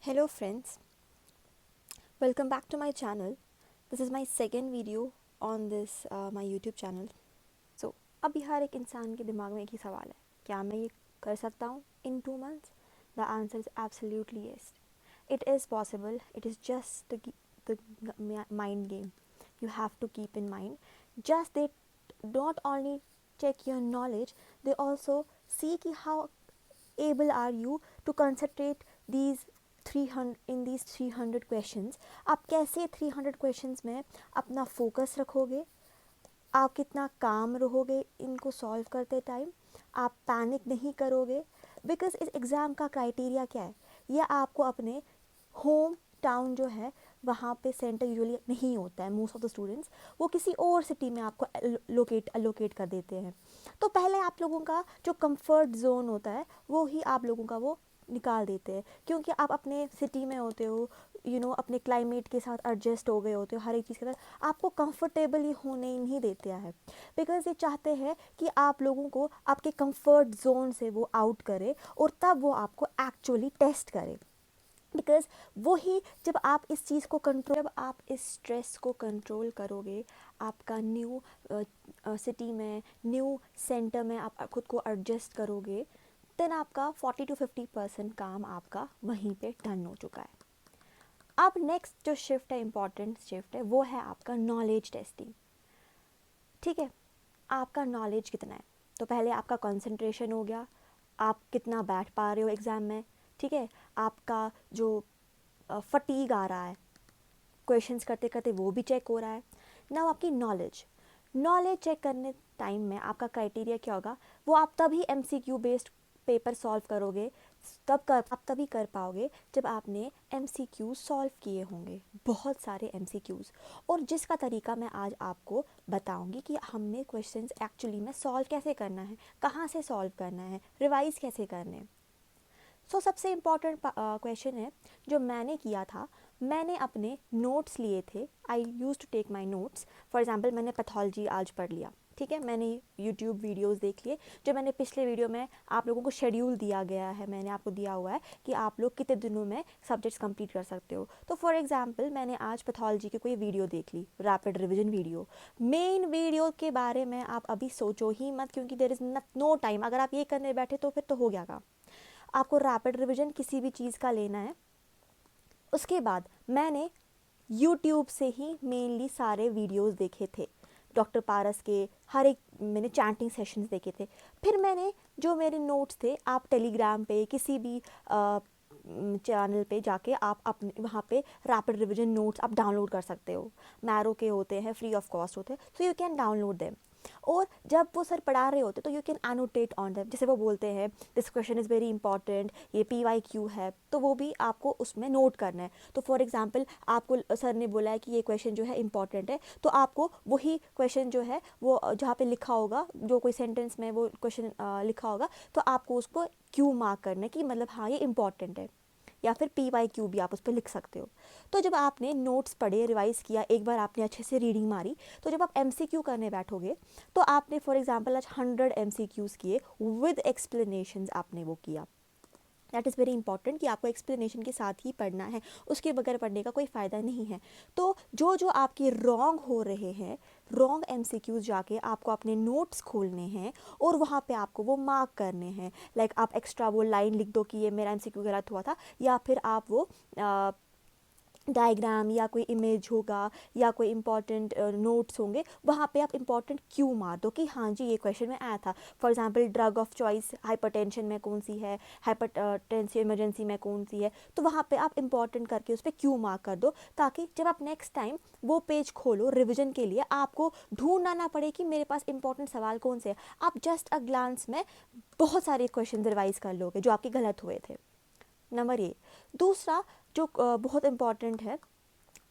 Hello friends, welcome back to my channel. This is my second video on this my YouTube channel. So अभी हर एक इंसान के दिमाग में एक ही सवाल है, क्या मैं ये कर सकता हूँ in 2 months? The answer is absolutely yes. It is possible. It is just the mind game. You have to keep in mind. Just they not only check your knowledge, they also see कि how able are you to concentrate these 300 in these 300 questions. आप कैसे 300 questions में अपना focus रखोगे, आप कितना काम रहोगे इनको सॉल्व करते टाइम, आप पैनिक नहीं करोगे. बिकॉज इस एग्ज़ाम का क्राइटेरिया क्या है, यह आपको अपने होम टाउन जो है वहाँ पे सेंटर यूजुअली नहीं होता है. मोस्ट ऑफ द स्टूडेंट्स वो किसी और सिटी में आपको अलोकेट कर देते हैं. तो पहले आप लोगों का जो कंफर्ट जोन होता है वो ही आप लोगों का वो निकाल देते हैं, क्योंकि आप अपने सिटी में होते हो, अपने क्लाइमेट के साथ एडजस्ट हो गए होते हो, हर एक चीज़ के साथ आपको कंफर्टेबली होने ही नहीं देते हैं. बिकॉज ये चाहते हैं कि आप लोगों को आपके कंफर्ट जोन से वो आउट करे और तब वो आपको एक्चुअली टेस्ट करे. बिकॉज वही जब आप इस चीज़ को कंट्रोल, जब आप इस स्ट्रेस को कंट्रोल करोगे, आपका न्यू सिटी में, न्यू सेंटर में आप खुद को एडजस्ट करोगे, देन आपका 40-50% काम आपका वहीं पे डन हो चुका है. अब नेक्स्ट जो शिफ्ट है, इम्पॉर्टेंट शिफ्ट है, वो है आपका नॉलेज टेस्टिंग. ठीक है, आपका नॉलेज कितना है. तो पहले आपका कंसंट्रेशन हो गया, आप कितना बैठ पा रहे हो एग्ज़ाम में. ठीक है, आपका जो फटीग आ रहा है क्वेश्चंस करते करते वो भी चेक हो रहा है. नाउ आपकी नॉलेज चेक करने टाइम में आपका क्राइटेरिया क्या होगा, वो आप तभी MCQ बेस्ड पेपर सॉल्व करोगे, आप तभी कर पाओगे जब आपने MCQ सॉल्व किए होंगे, बहुत सारे MCQs. और जिसका तरीका मैं आज आपको बताऊंगी कि हमने क्वेश्चंस एक्चुअली में सॉल्व कैसे करना है, कहाँ से सॉल्व करना है, रिवाइज कैसे करने हैं. सो सबसे इम्पॉर्टेंट क्वेश्चन है जो मैंने किया था, मैंने अपने नोट्स लिए थे. I use to take my notes. For example मैंने पैथोलॉजी आज पढ़ लिया. ठीक है, मैंने यूट्यूब वीडियोस देख लिए. जो मैंने पिछले वीडियो में आप लोगों को शेड्यूल दिया गया है, मैंने आपको दिया हुआ है कि आप लोग कितने दिनों में सब्जेक्ट्स कंप्लीट कर सकते हो. तो फॉर एग्जांपल मैंने आज पैथोलॉजी की कोई वीडियो देख ली, rapid revision video. Main video के बारे में आप अभी सोचो ही मत, क्योंकि देयर इज़ नो टाइम. अगर आप ये करने बैठे तो फिर तो हो गया काम. आपको रैपिड रिविजन किसी भी चीज़ का लेना है. उसके बाद मैंने यूट्यूब से ही मेनली सारे वीडियोस देखे थे, डॉक्टर पारस के हर एक मैंने चैंटिंग सेशंस देखे थे. फिर मैंने जो मेरे नोट्स थे, आप टेलीग्राम पे किसी भी चैनल पे जाके आप अपने वहाँ पे रैपिड रिविजन नोट्स आप डाउनलोड कर सकते हो. मैरो के होते हैं, फ्री ऑफ कॉस्ट होते हैं, so you can download them. और जब वो सर पढ़ा रहे होते तो you can annotate on them. जैसे वो बोलते हैं this question is very important, ये PYQ है, तो वो भी आपको उसमें नोट करना है. तो फॉर एग्जांपल आपको सर ने बोला है कि ये क्वेश्चन जो है इंपॉर्टेंट है, तो आपको वही क्वेश्चन जो है वो जहाँ पे लिखा होगा, जो कोई सेंटेंस में वो क्वेश्चन लिखा होगा, तो आपको उसको क्यू मार्क करना है कि मतलब हाँ ये इंपॉर्टेंट है, या फिर PYQ भी आप उस पर लिख सकते हो. तो जब आपने नोट्स पढ़े, रिवाइज़ किया, एक बार आपने अच्छे से रीडिंग मारी, तो जब आप MCQ करने बैठोगे तो आपने फॉर एग्जांपल आज 100 MCQs किए विद एक्सप्लेनेशंस आपने वो किया. दैट इज़ वेरी इंपॉर्टेंट कि आपको एक्सप्लेनेशन के साथ ही पढ़ना है, उसके बगैर पढ़ने का कोई फ़ायदा नहीं है. तो जो जो आपके रॉन्ग हो रहे हैं, रॉन्ग MCQs जाके आपको अपने नोट्स खोलने हैं और वहाँ पे आपको वो मार्क करने हैं. लाइक आप एक्स्ट्रा वो लाइन लिख दो कि ये मेरा MCQ गलत हुआ था, या फिर आप वो डायग्राम या कोई इमेज होगा या कोई इंपॉर्टेंट नोट्स होंगे, वहाँ पे आप इंपॉर्टेंट क्यू मार दो कि हाँ जी ये क्वेश्चन में आया था. For example drug of choice hypertension में कौन सी है, हाइपरटेंसिव इमरजेंसी में कौन सी है, तो वहाँ पे आप इंपॉर्टेंट करके उस पर क्यू मार्क कर दो, ताकि जब आप नेक्स्ट टाइम वो पेज खोलो रिविजन के लिए, आपको ढूंढना ना पड़े कि मेरे पास इंपॉर्टेंट सवाल कौन से हैं. आप जस्ट अ ग्लांस में बहुत सारे क्वेश्चन रिवाइज कर लोगे जो आपके गलत हुए थे. Number A. दूसरा जो बहुत इम्पॉर्टेंट है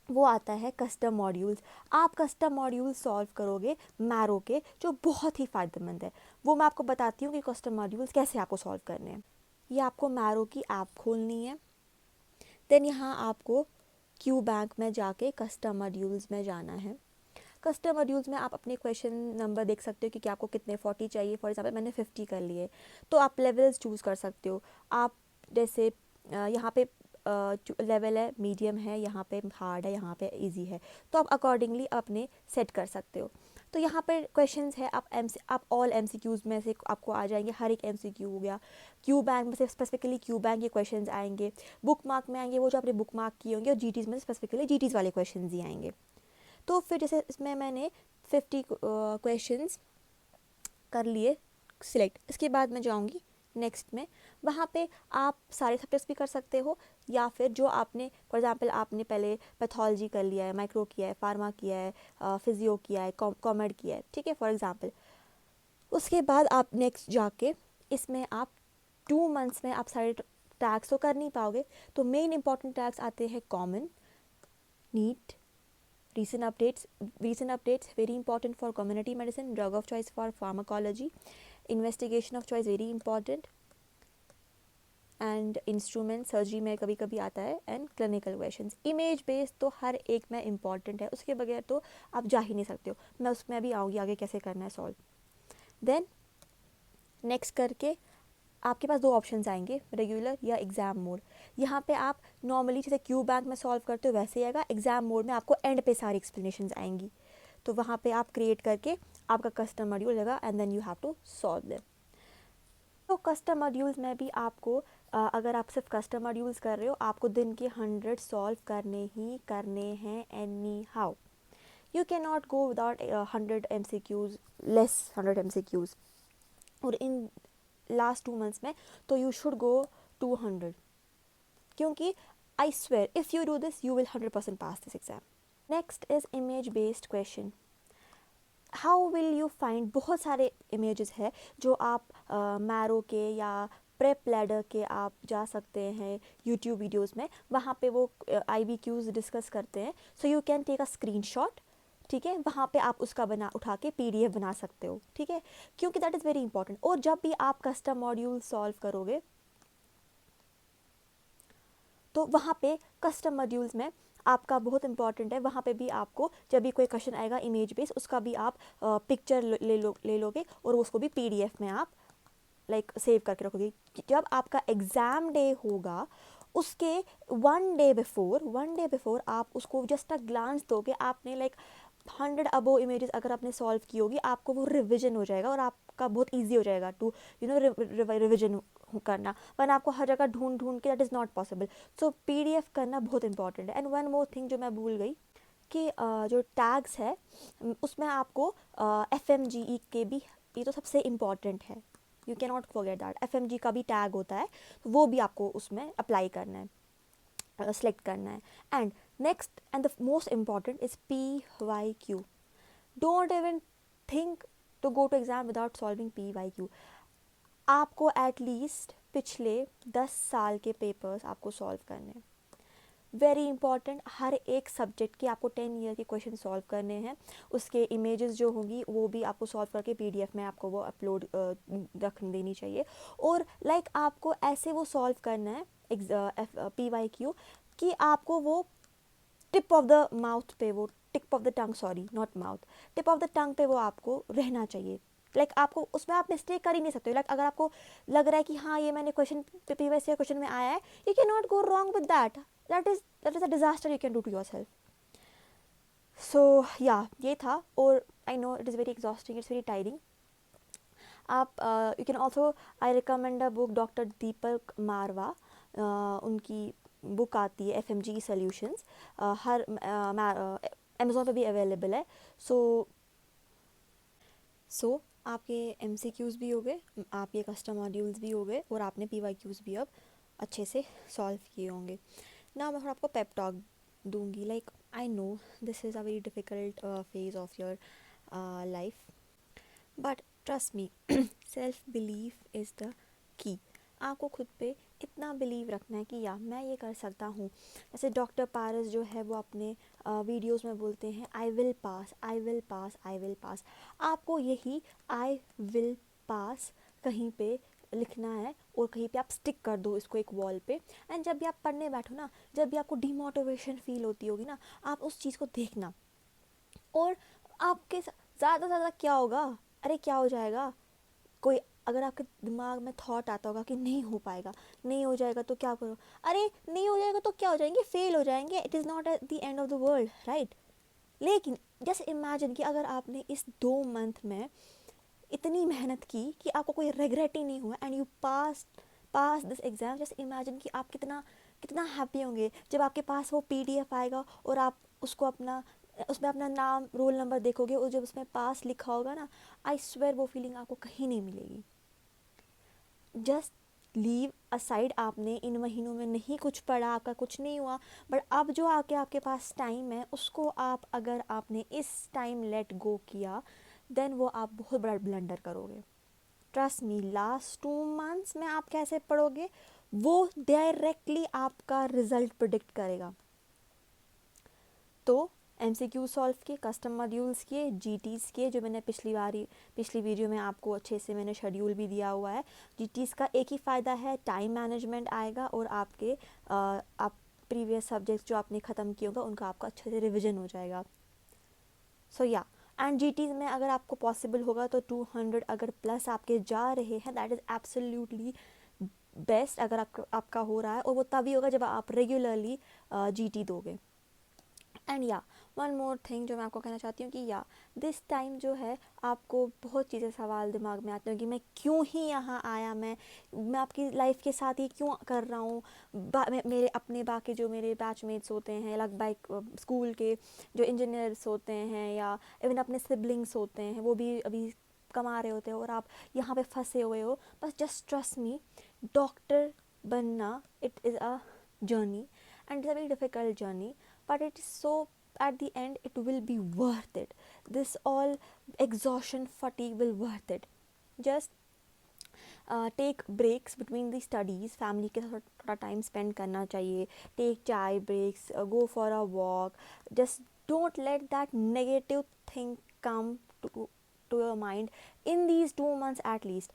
वो आता है कस्टम मॉड्यूल्स. आप कस्टम मॉड्यूल सॉल्व करोगे मैरो के, जो बहुत ही फ़ायदेमंद है. वो मैं आपको बताती हूँ कि कस्टम मॉड्यूल्स कैसे आपको सॉल्व करने हैं. ये आपको मैरो की ऐप खोलनी है. देन यहाँ आपको क्यू बैंक में जाके कस्टम मॉड्यूल्स में जाना है. कस्टम मॉड्यूल्स में आप अपने क्वेश्चन नंबर देख सकते हो कि आपको कितने 40 चाहिए. फॉर एग्जांपल मैंने 50 कर लिए, तो आप लेवल्स चूज़ कर सकते हो. आप जैसे यहाँ पे लेवल है, मीडियम है, यहाँ पे हार्ड है, यहाँ पे इजी है, तो आप अकॉर्डिंगली अपने सेट कर सकते हो। तो यहाँ पर क्वेश्चंस है, आप ऑल एमसीक्यूज़ में से आपको आ जाएंगे, हर एक एमसीक्यू हो गया। क्यू बैंक में से स्पेसिफिकली क्यू बैंक के क्वेश्चंस आएंगे, बुक मार्क में आएंगे वो जो आपने बुक मार्क किए होंगे, और जीटीज़ में स्पेसिफिकली जीटीज़ वाले क्वेश्चंस ही आएंगे। तो फिर जैसे इसमें मैंने 50 क्वेश्चंस कर लिए सिलेक्ट। इसके बाद मैं जाऊंगी नेक्स्ट में, वहाँ पे आप सारे सब्जेक्ट्स भी कर सकते हो, या फिर जो आपने फॉर एग्जांपल आपने पहले पैथोलॉजी कर लिया है, माइक्रो किया है, फार्मा किया है, फिजियो किया है, कॉमेड किया है, ठीक है फॉर एग्जांपल। उसके बाद आप नेक्स्ट जाके इसमें आप 2 मंथ्स में आप सारे टैग्स तो कर नहीं पाओगे, तो मेन इंपॉर्टेंट टैग्स आते हैं common, NEET, recent updates very important for community medicine, drug of choice for pharmacology, investigation of choice very important, and instrument surgery में कभी कभी आता है, and clinical questions. Image based तो हर एक में इंपॉर्टेंट है, उसके बगैर तो आप जा ही नहीं सकते हो। मैं उसमें भी आऊँगी आगे कैसे करना है सॉल्व। देन नेक्स्ट करके आपके पास 2 ऑप्शंस आएंगे, रेगुलर या एग्ज़ाम मोड। यहाँ पे आप नॉर्मली जैसे क्यू बैंक में सॉल्व करते हो वैसे ही आएगा, एग्ज़ाम मोड में आपको एंड पे सारी एक्सप्लेनेशंस आएंगी, तो वहाँ पे आप क्रिएट करके आपका कस्टम मॉड्यूल होगा, and then you have to solve them. तो कस्टम मॉड्यूल्स में भी आपको अगर आप सिर्फ कस्टम मॉड्यूल्स कर रहे हो, आपको दिन के 100 सॉल्व करने ही करने हैं any how. You can not go without 100 MCQs, less 100 MCQs, और इन लास्ट 2 मंथ्स में तो यू शुड गो 200, क्योंकि I swear if you do this you will 100% pass this exam. Next is image based question. How will you find, बहुत सारे images है जो आप marrow के या प्रेप लैडर के आप जा सकते हैं यूट्यूब वीडियोस में, वहाँ पे वो IBQs डिस्कस करते हैं, so you can take a screenshot, ठीक है, वहाँ पे आप उसका उठा के PDF बना सकते हो, ठीक है, क्योंकि दैट इज़ वेरी इंपॉर्टेंट। और जब भी आप कस्टम मॉड्यूल सॉल्व करोगे तो वहाँ पे कस्टम मॉड्यूल्स में आपका बहुत इंपॉर्टेंट है, वहाँ पे भी आपको जब भी कोई क्वेश्चन आएगा इमेज बेस, उसका भी आप पिक्चर ले लोगे, और उसको भी PDF में आप सेव करके रखोगे। जब आपका एग्ज़ाम डे होगा उसके 1 डे बिफोर आप उसको जस्ट अ ग्लांस दोगे, आपने 100 अबो इमेजेस अगर आपने सॉल्व की होगी, आपको वो रिविजन हो जाएगा, और आपका बहुत ईजी हो जाएगा टू रिविजन करना, वरना आपको हर जगह ढूंढ ढूंढ के that is not possible. So PDF करना बहुत इंपॉर्टेंट है। एंड वन मोर थिंग जो मैं भूल गई कि जो टैग्स है उसमें आपको FMGE के भी, ये तो सबसे इम्पॉर्टेंट है, you can not forget that, FMG का भी टैग होता है, तो वो भी आपको उसमें अप्लाई करना है, सेलेक्ट करना है। And next and the most important is PYQ। Don't even think to go to exam without solving PYQ। आपको एटलीस्ट पिछले 10 साल के पेपर्स आपको सॉल्व करने हैं, वेरी इंपॉर्टेंट। हर एक सब्जेक्ट के आपको 10 ईयर के क्वेश्चन सॉल्व करने हैं, उसके इमेजेस जो होंगी वो भी आपको सॉल्व करके PDF में आपको वो अपलोड रख देनी चाहिए। और आपको ऐसे वो सॉल्व करना है PYQ कि आपको वो टिप ऑफ द माउथ पे, वो tip of the tongue, sorry not mouth, tip of the tongue पे वो आपको रहना चाहिए। आपको उसमें आप मिस्टेक कर ही नहीं सकते। अगर आपको लग रहा है कि हाँ ये मैंने क्वेश्चन PYQ क्वेश्चन में आया है, you can not go wrong with that, that is a disaster you can do to yourself. So yeah, ये था, और I know it is very exhausting, it's very tiring. आप you can also, I recommend a book doctor Deepak Marwah, उनकी book आती है FMGE solutions, हर Amazon पे भी available है। सो आपके MCQs भी हो गए, आपके कस्टम मॉड्यूल्स भी हो गए, और आपने PYQs भी अब अच्छे से सॉल्व किए होंगे ना। मैं आपको पेप टॉक दूंगी, I know this is a very difficult phase of your life, but trust me, self believe is the key. आपको खुद पे इतना बिलीव रखना है कि या मैं ये कर सकता हूँ। जैसे डॉक्टर पारस जो है वो अपने वीडियोस में बोलते हैं I will pass, I will pass, I will pass. आपको यही आई विल पास कहीं पे लिखना है, और कहीं पे आप स्टिक कर दो इसको एक वॉल पे। एंड जब भी आप पढ़ने बैठो ना, जब भी आपको डिमोटिवेशन फील होती होगी ना, आप उस चीज़ को देखना, और आपके ज़्यादा से ज़्यादा क्या होगा, अरे क्या हो जाएगा, कोई अगर आपके दिमाग में थॉट आता होगा कि नहीं हो पाएगा, नहीं हो जाएगा तो क्या करो, अरे नहीं हो जाएगा तो क्या हो जाएंगे, फेल हो जाएंगे, it is not at the end of the world, right. लेकिन जस्ट इमेजिन कि अगर आपने इस 2 मंथ में इतनी मेहनत की कि आपको कोई रिग्रेट ही नहीं हुआ and you pass this exam. Just imagine कि आप कितना कितना हैप्पी होंगे जब आपके पास वो PDF आएगा और आप उसको अपना उसमें अपना नाम रोल नंबर देखोगे और जब उसमें पास लिखा होगा ना, आई स्वेयर वो फीलिंग आपको कहीं नहीं मिलेगी। जस्ट लीव असाइड, आपने इन महीनों में नहीं कुछ पढ़ा, आपका कुछ नहीं हुआ, बट अब जो आके आपके पास टाइम है उसको आप, अगर आपने इस टाइम लेट गो किया, देन वो आप बहुत बड़ा ब्लंडर करोगे। ट्रस्ट मी, लास्ट 2 मंथ्स में आप कैसे पढ़ोगे वो डायरेक्टली आपका रिजल्ट प्रिडिक्ट करेगा। तो MCQ सॉल्व किए, कस्टम मॉड्यूल्स किए, GTs किए, जो मैंने पिछली वीडियो में आपको अच्छे से मैंने शेड्यूल भी दिया हुआ है। GTs का एक ही फ़ायदा है, टाइम मैनेजमेंट आएगा और आपके आप प्रीवियस सब्जेक्ट्स जो आपने ख़त्म किए होगा उनका आपका अच्छे से रिविजन हो जाएगा। सो या, एंड GTs में अगर आपको पॉसिबल होगा तो 200 अगर प्लस आपके जा रहे हैं, दैट इज़ एब्सोल्युटली बेस्ट। अगर आपका हो रहा है, और वो तभी होगा जब आप रेगुलरली GT दोगे। एंड या, वन मोर थिंग जो मैं आपको कहना चाहती हूँ कि या, दिस टाइम जो है आपको बहुत चीज़ें सवाल दिमाग में आते हैं कि मैं क्यों ही यहाँ आया, मैं आपकी लाइफ के साथ ही क्यों कर रहा हूँ। मेरे अपने बाकी जो मेरे बैचमेट्स होते हैं, अलग बाइक स्कूल के जो इंजीनियर्स होते हैं, या इवन अपने सिबलिंग्स होते हैं, वो भी अभी कमा रहे होते हैं और आप यहाँ पे फंसे हुए हो। बस जस्ट ट्रस्ट मी, डॉक्टर बनना it is a journey and it's a very difficult journey, but it is so, at the end it will be worth it. This all exhaustion, fatigue will worth it. Just take breaks between the studies, family के साथ थोड़ा time spend करना चाहिए, take chai breaks, go for a walk, just don't let that negative thing come to your mind in these 2 months at least.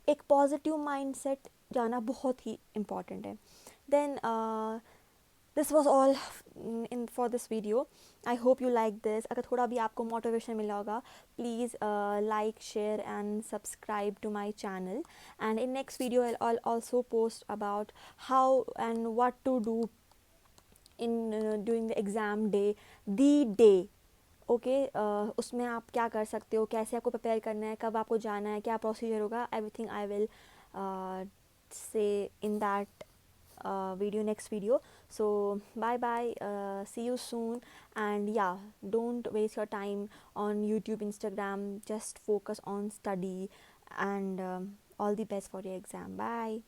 एक positive mind set जाना बहुत ही important है। Then this was all in for this video. I hope you like this. अगर थोड़ा भी आपको motivation मिला होगा, please like, share and subscribe to my channel, and in next video I'll also post about how and what to do in during the exam day, the day, okay. उसमें आप क्या कर सकते हो, कैसे आपको प्रिपेयर करना है, कब आपको जाना है, क्या प्रोसीजर होगा, everything I will say in that video next video. So bye bye, see you soon, and yeah, don't waste your time on YouTube, Instagram, just focus on study, and all the best for your exam. Bye.